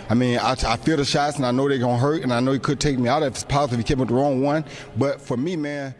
I mean, I feel the shots, and I know they're going to hurt, and I know he could take me out if it's possible. He came with the wrong one. But for me, man,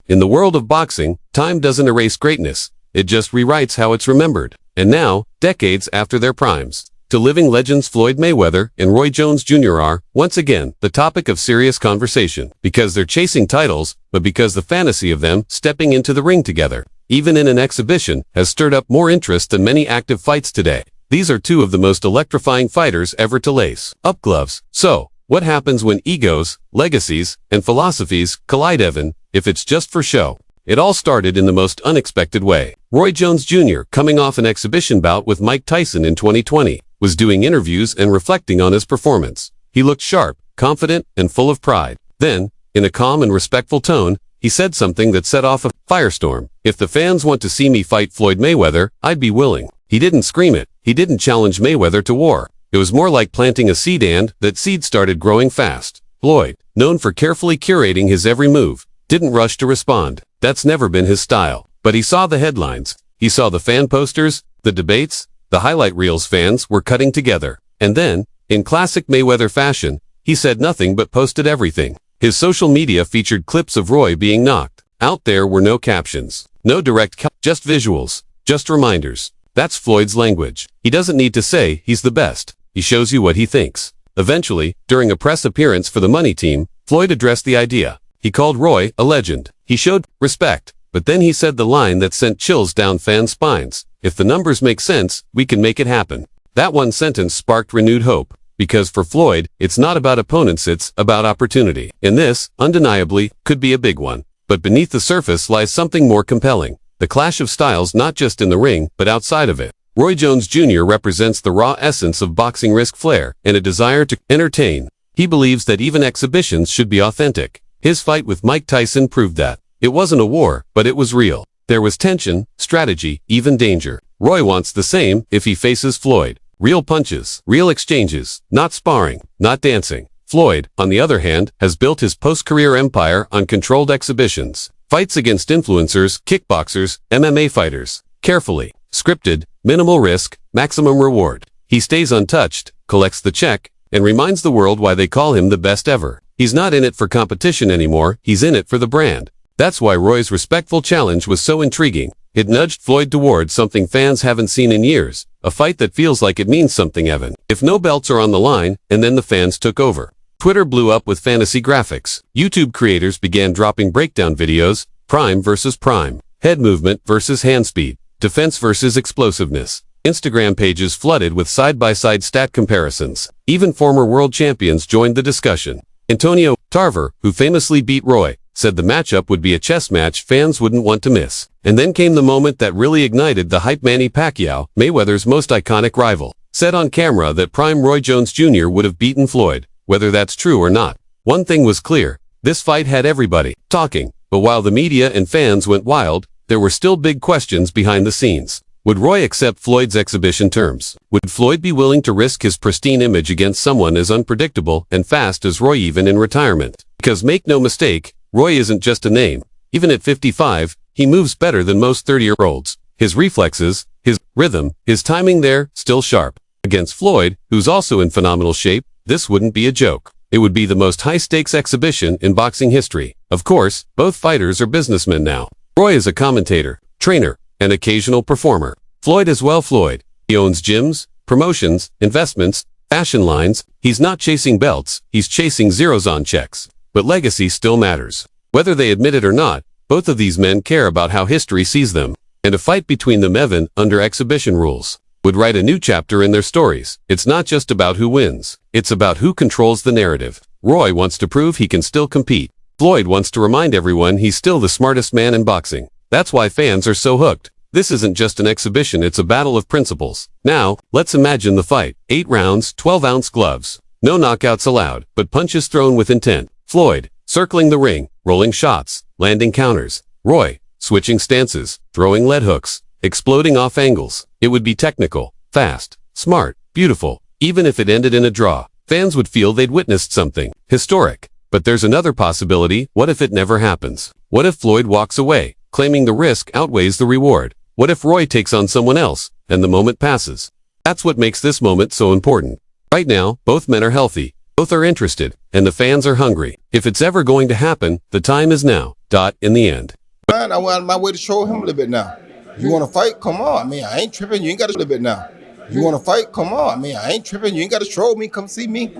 In the world of boxing, time doesn't erase greatness. It just rewrites how it's remembered. And now, decades after their primes, to living legends Floyd Mayweather and Roy Jones Jr. are, once again, the topic of serious conversation. Because they're chasing titles, but because the fantasy of them stepping into the ring together, even in an exhibition, has stirred up more interest than many active fights today. These are two of the most electrifying fighters ever to lace up gloves. So, what happens when egos, legacies, and philosophies collide, Evan, if it's just for show? It all started in the most unexpected way. Roy Jones Jr., coming off an exhibition bout with Mike Tyson in 2020, was doing interviews and reflecting on his performance. He looked sharp, confident, and full of pride. Then, in a calm and respectful tone, he said something that set off a firestorm. "If the fans want to see me fight Floyd Mayweather, I'd be willing." He didn't scream it. He didn't challenge Mayweather to war. It was more like planting a seed, and that seed started growing fast. Floyd, known for carefully curating his every move, didn't rush to respond. That's never been his style. But he saw the headlines. He saw the fan posters, the debates, the highlight reels fans were cutting together. And then, in classic Mayweather fashion, he said nothing but posted everything. His social media featured clips of Roy being knocked out. There were no captions, no direct just visuals, just reminders. That's Floyd's language. He doesn't need to say he's the best. He shows you what he thinks. Eventually, during a press appearance for the Money Team, Floyd addressed the idea. He called Roy a legend. He showed respect. But then he said the line that sent chills down fans' spines. "If the numbers make sense, we can make it happen." That one sentence sparked renewed hope. Because for Floyd, it's not about opponents, it's about opportunity. And this, undeniably, could be a big one. But beneath the surface lies something more compelling. The clash of styles, not just in the ring, but outside of it. Roy Jones Jr. represents the raw essence of boxing risk flair and a desire to entertain. He believes that even exhibitions should be authentic. His fight with Mike Tyson proved that. It wasn't a war, but it was real. There was tension, strategy, even danger. Roy wants the same if he faces Floyd. Real punches, real exchanges, not sparring, not dancing. Floyd, on the other hand, has built his post-career empire on controlled exhibitions. Fights against influencers, kickboxers, MMA fighters. Carefully, scripted, minimal risk, maximum reward. He stays untouched, collects the check, and reminds the world why they call him the best ever. He's not in it for competition anymore, he's in it for the brand. That's why Roy's respectful challenge was so intriguing. It nudged Floyd towards something fans haven't seen in years, a fight that feels like it means something, Evan. If no belts are on the line, and then the fans took over. Twitter blew up with fantasy graphics. YouTube creators began dropping breakdown videos, prime versus prime, head movement versus hand speed, defense versus explosiveness. Instagram pages flooded with side-by-side stat comparisons. Even former world champions joined the discussion. Antonio Tarver, who famously beat Roy, said the matchup would be a chess match fans wouldn't want to miss. And then came the moment that really ignited the hype. Manny Pacquiao, Mayweather's most iconic rival, said on camera that prime Roy Jones Jr. would have beaten Floyd. Whether that's true or not, one thing was clear. This fight had everybody talking. But while the media and fans went wild, there were still big questions behind the scenes. Would Roy accept Floyd's exhibition terms? Would Floyd be willing to risk his pristine image against someone as unpredictable and fast as Roy, even in retirement? Because make no mistake, Roy isn't just a name. Even at 55, he moves better than most 30-year-olds. His reflexes, his rhythm, his timing, they're still sharp. Against Floyd, who's also in phenomenal shape, this wouldn't be a joke. It would be the most high-stakes exhibition in boxing history. Of course, both fighters are businessmen now. Roy is a commentator, trainer, and occasional performer. Floyd as well. Floyd, he owns gyms, promotions, investments, fashion lines. He's not chasing belts, he's chasing zeros on checks. But legacy still matters. Whether they admit it or not, both of these men care about how history sees them. And a fight between them, Evan, under exhibition rules, would write a new chapter in their stories. It's not just about who wins. It's about who controls the narrative. Roy wants to prove he can still compete. Floyd wants to remind everyone he's still the smartest man in boxing. That's why fans are so hooked. This isn't just an exhibition, it's a battle of principles. Now, let's imagine the fight. 8 rounds, 12-ounce gloves. No knockouts allowed, but punches thrown with intent. Floyd, circling the ring, rolling shots, landing counters. Roy, switching stances, throwing lead hooks, exploding off angles. It would be technical, fast, smart, beautiful. Even if it ended in a draw, fans would feel they'd witnessed something historic. But there's another possibility. What if it never happens? What if Floyd walks away, claiming the risk outweighs the reward? What if Roy takes on someone else, and the moment passes? That's what makes this moment so important. Right now, both men are healthy, both are interested, and the fans are hungry. If it's ever going to happen, the time is now. In the end. I went out of my way to show him a little bit now. You want to fight? Come on. I mean, I ain't tripping. You ain't got to a little bit now. You want to fight? Come on. I mean, I ain't tripping. You ain't got to show me. Come see me.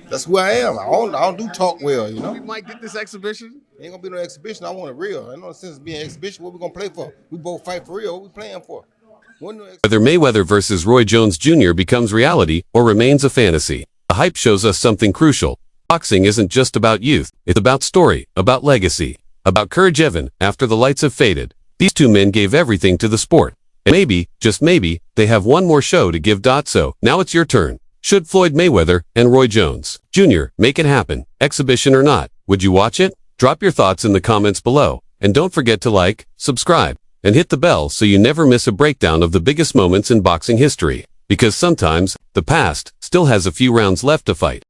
That's who I am. I don't do talk well, you know. We might get this exhibition. Ain't gonna be no exhibition. I want it real. Ain't no sense of being an exhibition. What we gonna play for? We both fight for real. What we playing for? Whether Mayweather versus Roy Jones Jr. becomes reality or remains a fantasy, the hype shows us something crucial. Boxing isn't just about youth. It's about story, about legacy, about courage. Even after the lights have faded, these two men gave everything to the sport. And maybe, just maybe, they have one more show to give. So, now it's your turn. Should Floyd Mayweather and Roy Jones Jr. make it happen, exhibition or not? Would you watch it? Drop your thoughts in the comments below. And don't forget to like, subscribe, and hit the bell so you never miss a breakdown of the biggest moments in boxing history. Because sometimes, the past still has a few rounds left to fight.